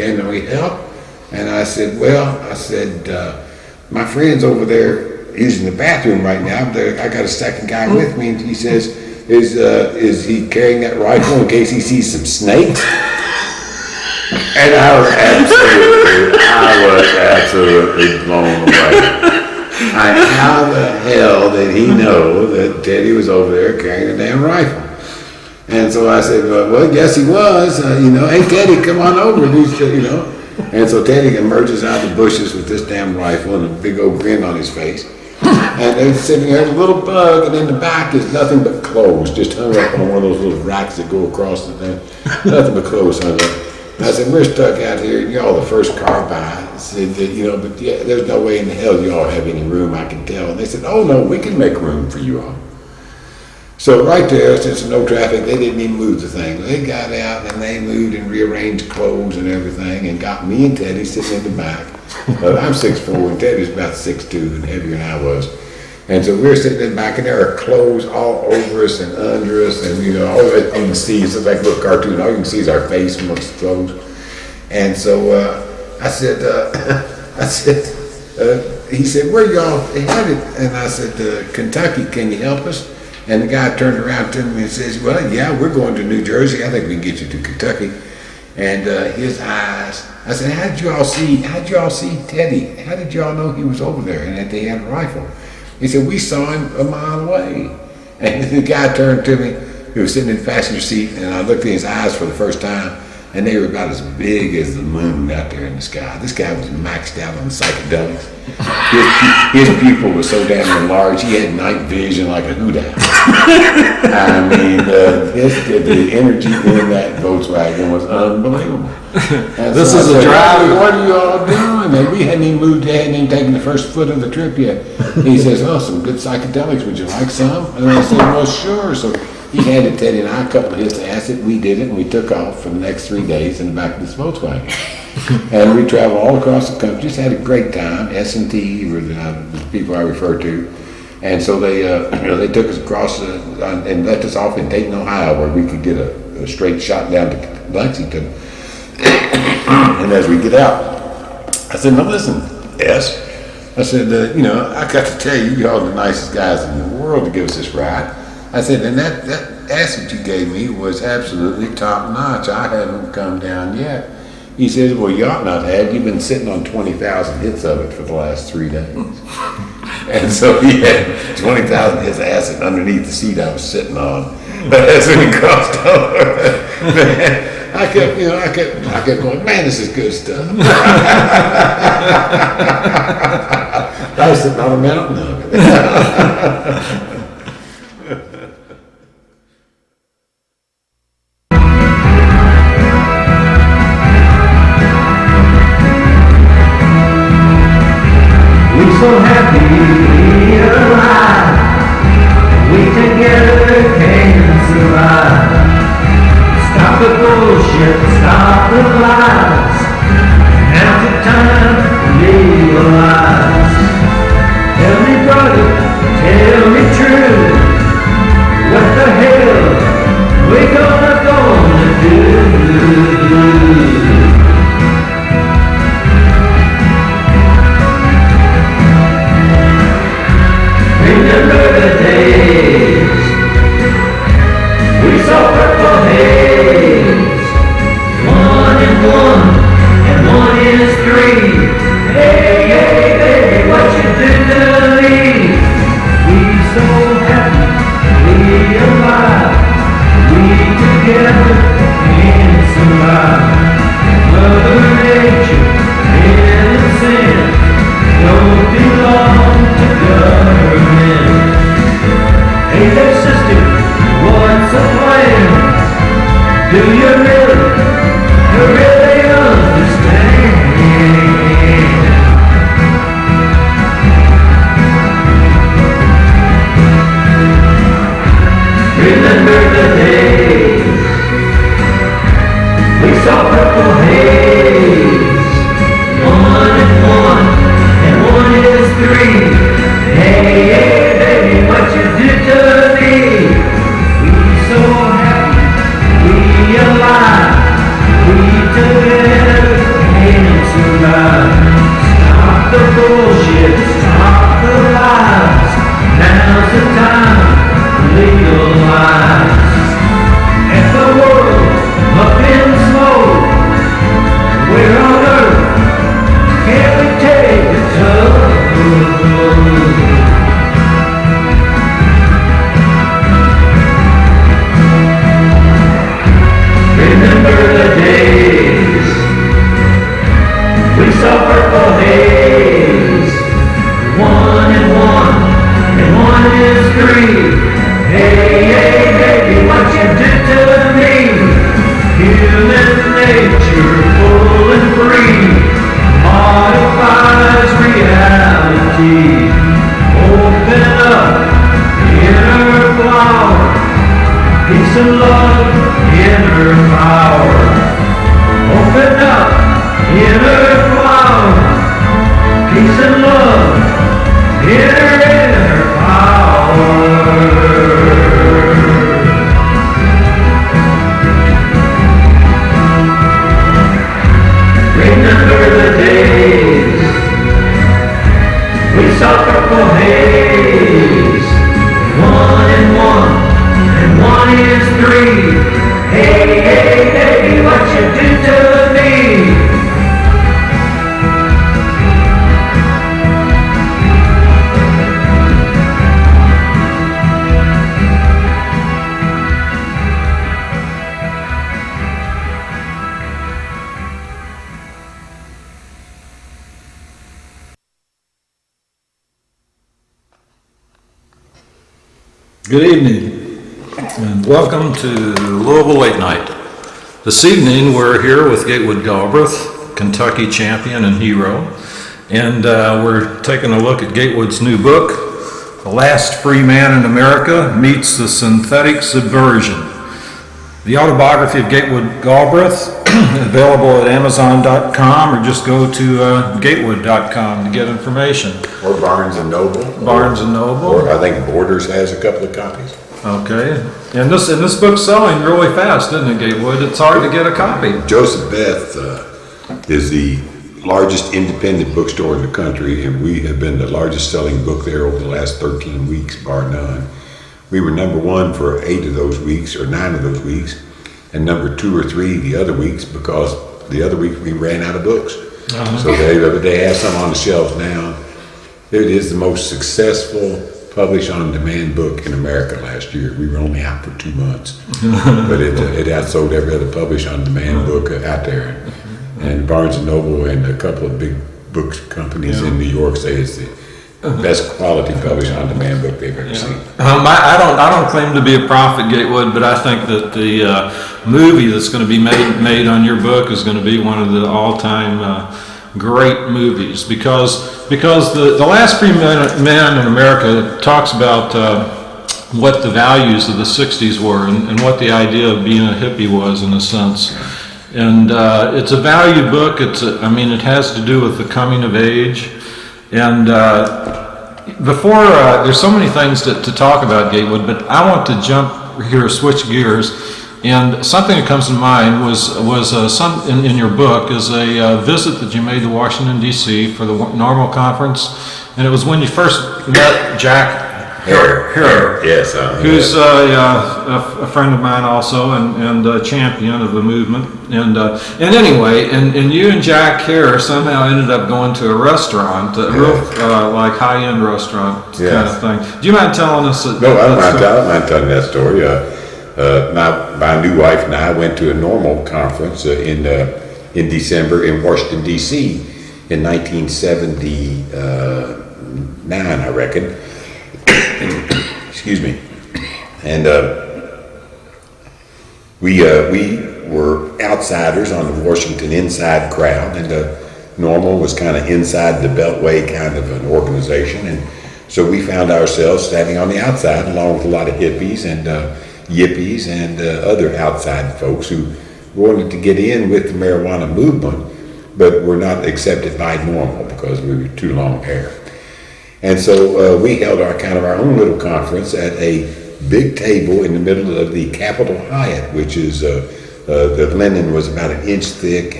can we help? And I said, my friend's over there using the bathroom right now. I got a second guy with me, and he says, is he carrying that rifle in case he sees some snakes? And I was absolutely blown away. How the hell did he know that Teddy was over there carrying a damn rifle? And so I said, well, yes he was. Hey Teddy, come on over. And so Teddy emerges out of the bushes with this damn rifle and a big old grin on his face. And they're sitting there, a little bug, and in the back is nothing but clothes, just hung up on one of those little racks that go across the thing. Nothing but clothes hung up. I said, we're stuck out here, and y'all the first car by. I said, but yeah, there's no way in the hell y'all have any room, I can tell. And they said, oh no, we can make room for you all. So right there, since no traffic, they didn't even move the thing. They got out and they moved and rearranged clothes and everything and got me and Teddy sitting in the back. I'm 6'4", and Teddy's about 6'2", and heavier than I was. And so we're sitting in the back, and there are clothes all over us and under us, and all you can see is like a little cartoon. All you can see is our face amongst the clothes. And so I said, he said, where y'all headed? And I said, Kentucky, can you help us? And the guy turned around to me and says, well, yeah, we're going to New Jersey. I think we can get you to Kentucky. And his eyes, I said, how'd you all see Teddy? How did y'all know he was over there and that they had a rifle? He said, we saw him a mile away. And the guy turned to me, he was sitting in the passenger seat, and I looked in his eyes for the first time, and they were about as big as the moon out there in the sky. This guy was maxed out on psychedelics. His pupil was so damn large, he had night vision like a hoot owl. I mean, the energy in that Volkswagen was unbelievable. This is a drive. What are you all doing? And we hadn't even moved, they hadn't even taken the first foot of the trip yet. He says, oh, some good psychedelics, would you like some? And I said, well, sure. So he handed Teddy and I a couple of his acid. We did it, and we took off for the next 3 days in the back of this Volkswagen. And we traveled all across the country, just had a great time. S&T were the people I refer to. And so they took us across and left us off in Dayton, Ohio, where we could get a straight shot down to Lexington. And as we get out, I said, now listen, S. I said, I got to tell you, y'all are the nicest guys in the world to give us this ride. I said, and that acid you gave me was absolutely top notch. I haven't come down yet. He says, well, you ought not have. You've been sitting on 20,000 hits of it for the last 3 days. And so he had 20,000 hits of acid underneath the seat I was sitting on. But as we crossed over, I kept going, man, this is good stuff. I was sitting on a mountain of it. So happy we are alive, we together can survive. Stop the bullshit, stop the lies. Now's the time to legalize. Tell me brother, tell me true. Good evening, and welcome to Louisville Late Night. This evening, we're here with Gatewood Galbraith, Kentucky champion and hero, and we're taking a look at Gatewood's new book, The Last Free Man in America Meets the Synthetic Subversion. The autobiography of Gatewood Galbraith, available at Amazon.com, or just go to Gatewood.com to get information. Or Barnes and Noble. Barnes and Noble. Or I think Borders has a couple of copies. Okay, and this book's selling really fast, isn't it, Gatewood? It's hard to get a copy. Joseph Beth is the largest independent bookstore in the country, and we have been the largest selling book there over the last 13 weeks, bar none. We were number one for 8 of those weeks, or 9 of those weeks, and number 2 or 3 the other weeks, because the other week we ran out of books. So they have some on the shelves now. It is the most successful published on demand book in America last year. We were only out for 2 months, but it outsold every other published on demand book out there. And Barnes and Noble and a couple of big book companies in New York say it's the best quality published on demand book they've ever seen. I don't claim to be a prophet, Gatewood, but I think that the movie that's going to be made on your book is going to be one of the all-time great movies, because the Last Free Man in America talks about what the values of the 60s were, and what the idea of being a hippie was, in a sense. And it's a value book. It has to do with the coming of age. And before, there's so many things to talk about, Gatewood, but I want to jump here, switch gears. And something that comes to mind was in your book is a visit that you made to Washington, D.C. for the Normal Conference. And it was when you first met Jack Herer, Yes. who's a friend of mine also, and a champion of the movement. And anyway, and you and Jack Herer somehow ended up going to a restaurant, a real like high-end restaurant kind of thing. Do you mind telling us? No, I don't mind telling that story. My new wife and I went to a Normal conference in December in Washington, D.C. in 1979, I reckon. Excuse me. And we were outsiders on the Washington inside crowd, and Normal was kind of inside the Beltway kind of an organization, and so we found ourselves standing on the outside along with a lot of hippies and yippies and other outside folks who wanted to get in with the marijuana movement, but were not accepted by Normal because we were too long hair. And so we held our own little conference at a big table in the middle of the Capitol Hyatt, which is the linen was about 1 inch thick